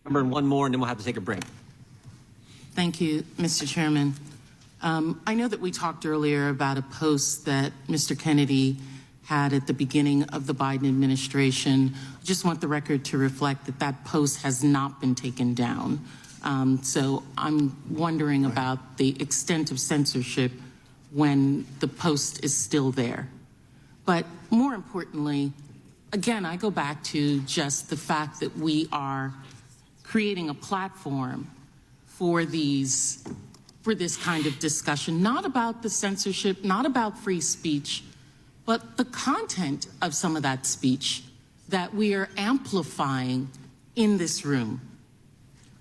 And one more, and then we'll have to take a break. Thank you, Mr. Chairman. I know that we talked earlier about a post that Mr. Kennedy had at the beginning of the Biden administration. I just want the record to reflect that that post has not been taken down. So I'm wondering about the extent of censorship when the post is still there. But more importantly, again, I go back to just the fact that we are creating a platform for this kind of discussion, not about the censorship, not about free speech, but the content of some of that speech that we are amplifying in this room.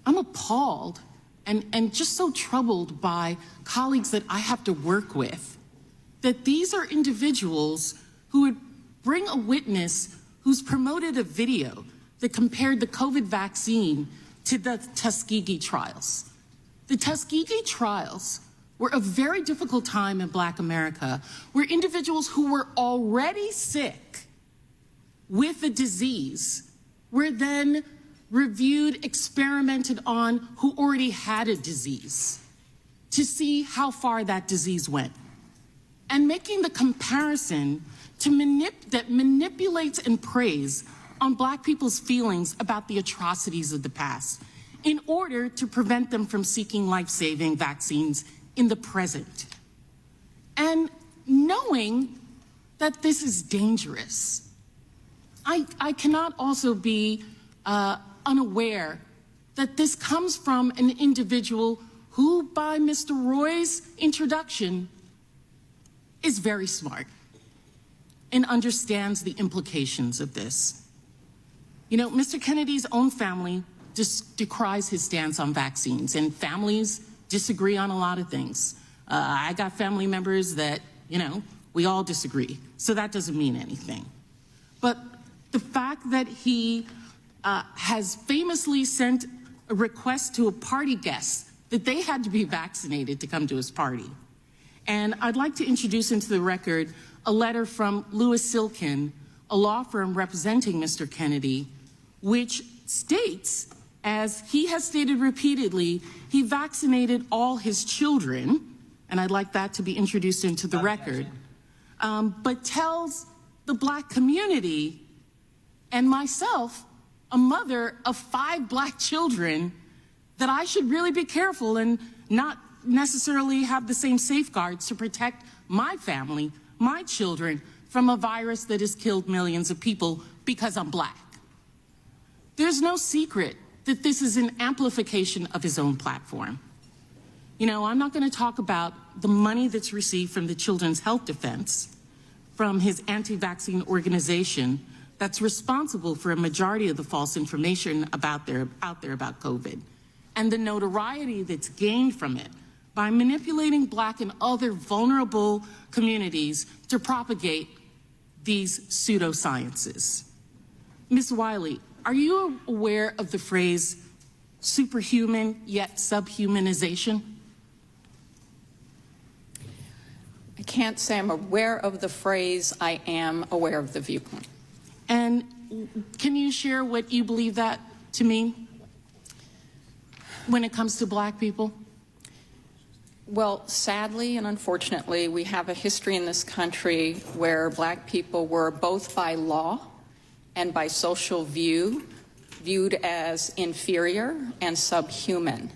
I'm appalled and just so troubled by colleagues that I have to work with, that these are individuals who would bring a witness who's promoted a video that compared the COVID vaccine to the Tuskegee trials. The Tuskegee trials were a very difficult time in Black America, where individuals who were already sick with a disease were then reviewed, experimented on, who already had a disease to see how far that disease went. And making the comparison that manipulates and preys on Black people's feelings about the atrocities of the past in order to prevent them from seeking life-saving vaccines in the present. And knowing that this is dangerous, I cannot also be unaware that this comes from an individual who, by Mr. Roy's introduction, is very smart and understands the implications of this. You know, Mr. Kennedy's own family just decries his stance on vaccines, and families disagree on a lot of things. I got family members that, you know, we all disagree, so that doesn't mean anything. But the fact that he has famously sent a request to a party guest that they had to be vaccinated to come to his party. And I'd like to introduce into the record a letter from Louis Silkin, a law firm representing Mr. Kennedy, which states, as he has stated repeatedly, he vaccinated all his children, and I'd like that to be introduced into the record, but tells the Black community and myself, a mother of 5 Black children, that I should really be careful and not necessarily have the same safeguards to protect my family, my children, from a virus that has killed millions of people because I'm Black. There's no secret that this is an amplification of his own platform. You know, I'm not going to talk about the money that's received from the Children's Health Defense, from his anti-vaccine organization that's responsible for a majority of the false information out there about COVID, and the notoriety that's gained from it by manipulating Black and other vulnerable communities to propagate these pseudosciences. Ms. Wiley, are you aware of the phrase superhuman yet subhumanization? I can't say I'm aware of the phrase. I am aware of the viewpoint. And can you share what you believe that to mean when it comes to Black people? Well, sadly and unfortunately, we have a history in this country where Black people were both by law and by social view viewed as inferior and subhuman,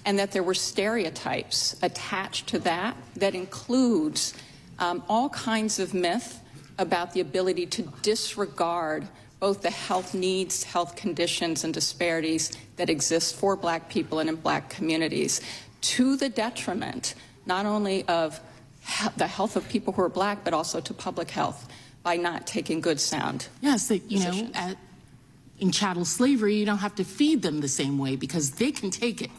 and that there were stereotypes attached to that that includes all kinds of myth about the ability to disregard both the health needs, health conditions, and disparities that exist for Black people and in Black communities, to the detriment not only of the health of people who are Black, but also to public health by not taking good, sound Yes, that, you positions. know, in chattel slavery, you don't have to feed them the same way because they can take it.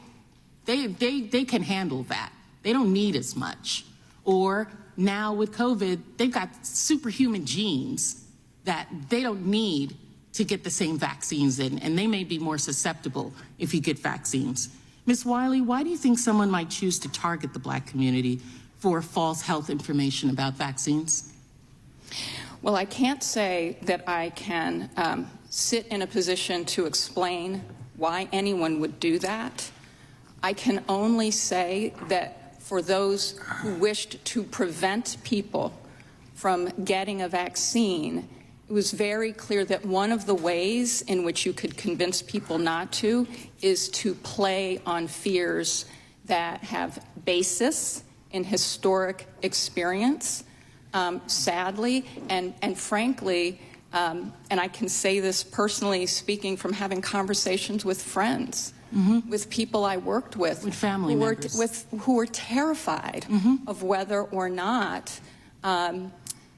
They can handle that. They don't need as much. Or now with COVID, they've got superhuman genes that they don't need to get the same vaccines in, and they may be more susceptible if you get vaccines. Ms. Wiley, why do you think someone might choose to target the Black community for false health information about vaccines? Well, I can't say that I can sit in a position to explain why anyone would do that. I can only say that for those who wished to prevent people from getting a vaccine, it was very clear that one of the ways in which you could convince people not to is to play on fears that have basis in historic experience, sadly, and frankly, and I can say this personally, speaking from having conversations with friends, with people I worked with family members, who were terrified of whether or not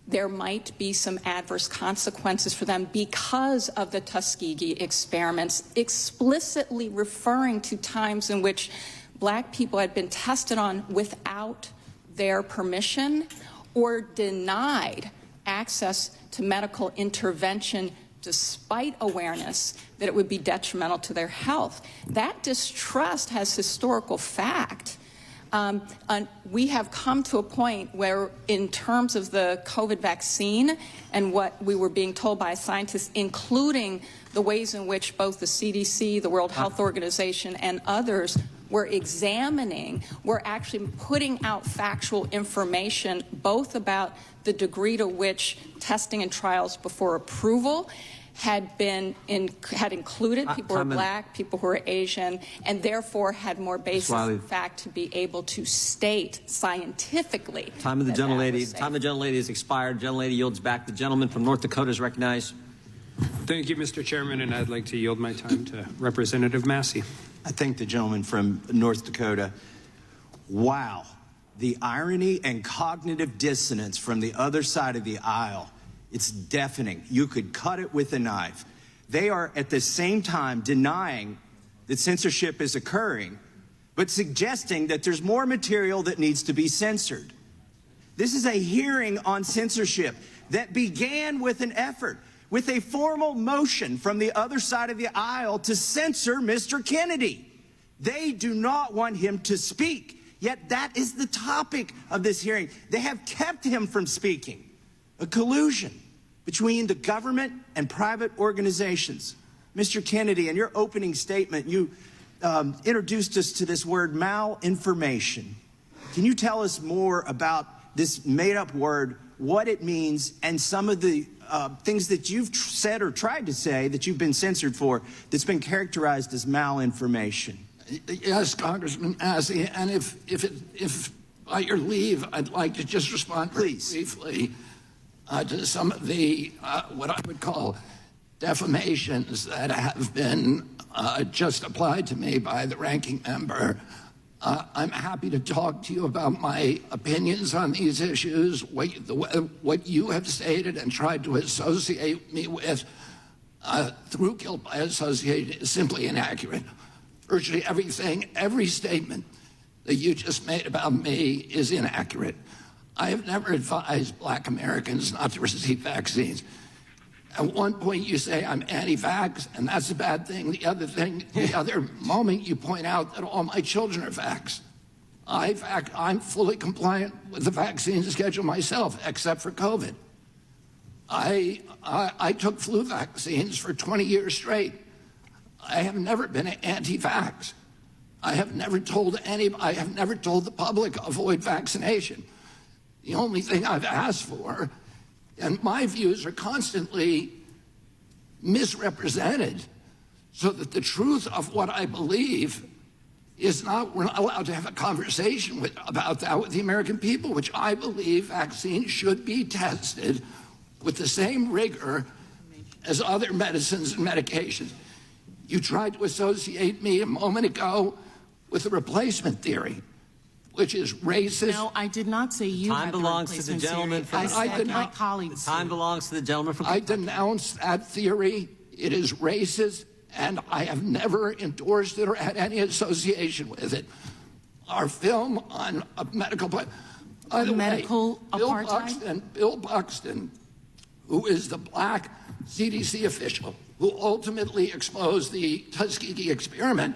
there might be some adverse consequences for them because of the Tuskegee experiments, explicitly referring to times in which Black people had been tested on without their permission or denied access to medical intervention despite awareness that it would be detrimental to their health. That distrust has historical fact. And we have come to a point where, in terms of the COVID vaccine and what we were being told by scientists, including the ways in which both the CDC, the World Health Organization, and others were examining, we're actually putting out factual information both about the degree to which testing and trials before approval had included people who were Black, people who were Asian, and therefore had more basis in fact to be able to state scientifically. Time of the gentlelady has expired. Gentlelady yields back. The gentleman from North Dakota is recognized. Thank you, Mr. Chairman, and I'd like to yield my time to Representative Massey. I thank the gentleman from North Dakota. Wow, the irony and cognitive dissonance from the other side of the aisle. It's deafening. You could cut it with a knife. They are at the same time denying that censorship is occurring, but suggesting that there's more material that needs to be censored. This is a hearing on censorship that began with an effort, with a formal motion from the other side of the aisle to censor Mr. Kennedy. They do not want him to speak, yet that is the topic of this hearing. They have kept him from speaking. A collusion between the government and private organizations. Mr. Kennedy, in your opening statement, you introduced us to this word malinformation. Can you tell us more about this made-up word, what it means, and some of the things that you've said or tried to say that you've been censored for that's been characterized as malinformation? Yes, Congressman Massey, and if by your leave, I'd like to just respond briefly to some of the what I would call defamations that have been just applied to me by the ranking member. I'm happy to talk to you about my opinions on these issues, what you have stated and tried to associate me with through guilt by association is simply inaccurate. Virtually everything, every statement that you just made about me is inaccurate. I have never advised Black Americans not to receive vaccines. At one point you say I'm anti-vax, and that's a bad thing. The other moment you point out that all my children are vaxxed. I'm fully compliant with the vaccine schedule myself, except for COVID. I took flu vaccines for 20 years straight. I have never been anti-vax. I have never told the public avoid vaccination. The only thing I've asked for, and my views are constantly misrepresented, so that the truth of what I believe is not, we're not allowed to have a conversation about that with the American people, which I believe vaccines should be tested with the same rigor as other medicines and medications. You tried to associate me a moment ago with the replacement theory, which is racist. No, I did not say you Time had belongs to the gentleman from I said my colleagues. Time belongs to the gentleman from I denounce that theory. It is racist, and I have never endorsed it or had any association with it. Our film on a medical... By the way, Bill Buxton, who is the Black CDC official who ultimately exposed the Tuskegee experiment,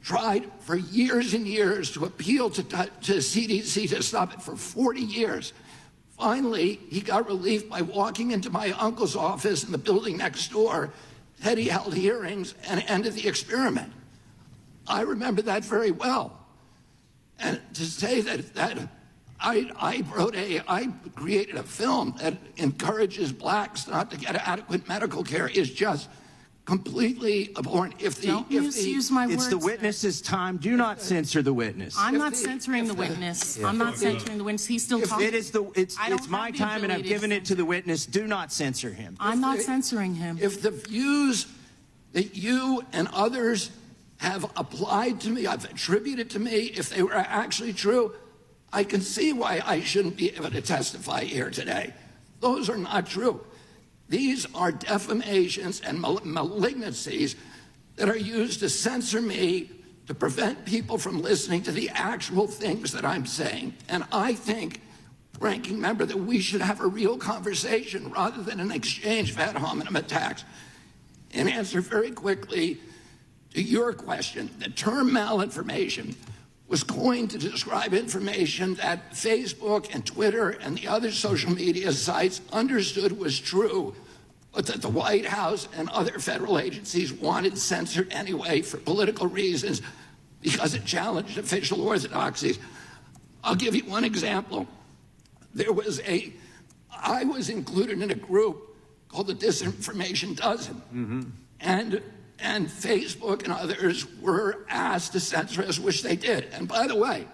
tried for years and years to appeal to CDC to stop it for 40 years. Finally, he got relief by walking into my uncle's office in the building next door, he held hearings and ended the experiment. I remember that very well. And to say that I created a film that encourages blacks not to get adequate medical care is just completely abhorrent. Don't misuse my words. It's the witness's time. Do not censor the witness. I'm not censoring the witness. I'm not censoring the witness. He's still talking. It's my time, and I've given it to the witness. Do not censor him. I'm not censoring him. If the views that you and others have applied to me, I've attributed to me, if they were actually true, I can see why I shouldn't be able to testify here today. Those are not true. These are defamations and malignancies that are used to censor me, to prevent people from listening to the actual things that I'm saying. And I think, ranking member, that we should have a real conversation rather than an exchange of ad hominem attacks. And answer very quickly to your question, the term malinformation was coined to describe information that Facebook and Twitter and the other social media sites understood was true, but that the White House and other federal agencies wanted censored anyway for political reasons because it challenged official orthodoxies. I'll give you one example. I was included in a group called the Disinformation Dozen. And Facebook and others were asked to censor us, which they did. And by the way,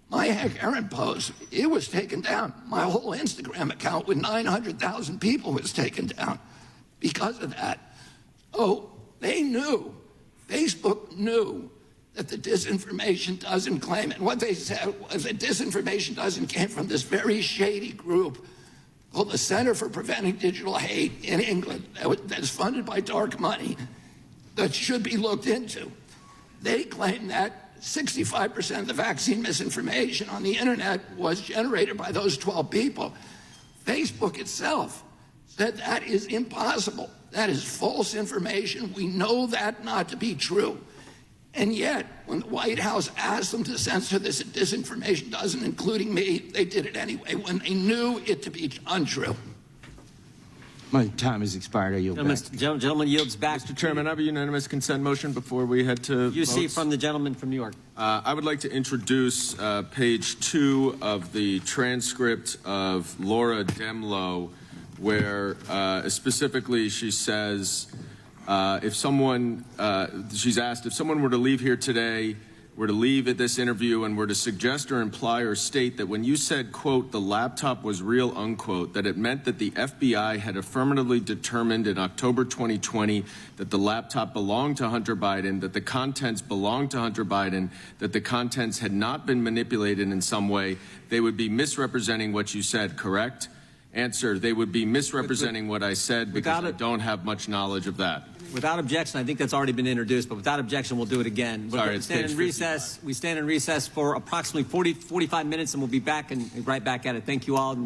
my Heck Aaron post, it was taken down. My whole Instagram account with 900,000 people was taken down because of that. Oh, they knew, Facebook knew that the Disinformation Dozen claim, and what they said was that Disinformation Dozen came from this very shady group called the Center for Preventing Digital Hate in England that's funded by dark money, that should be looked into. They claim that 65% of the vaccine misinformation on the internet was generated by those 12 people. Facebook itself said that is impossible. That is false information. We know that not to be true. And yet, when the White House asked them to censor this Disinformation Dozen, including me, they did it anyway when they knew it to be untrue. My time has expired. I yield back. Gentleman yields back. Mr. Chairman, I have a unanimous consent motion before we head to You see votes. from the gentleman from New York. I would like to introduce page 2 of the transcript of Laura Demlow, where specifically she says, she's asked if someone were to leave here today, were to leave at this interview and were to suggest or imply or state that when you said, quote, the laptop was real, unquote, that it meant that the FBI had affirmatively determined in October 2020 that the laptop belonged to Hunter Biden, that the contents belonged to Hunter Biden, that the contents had not been manipulated in some way, they would be misrepresenting what you said, correct? Answer, they would be misrepresenting what I said because I don't have much knowledge of that. Without objection, I think that's already been introduced, but without objection, we'll do it again. Sorry, it's page 55. We stand in recess for approximately 45 minutes, and we'll be back and right back at it. Thank you all.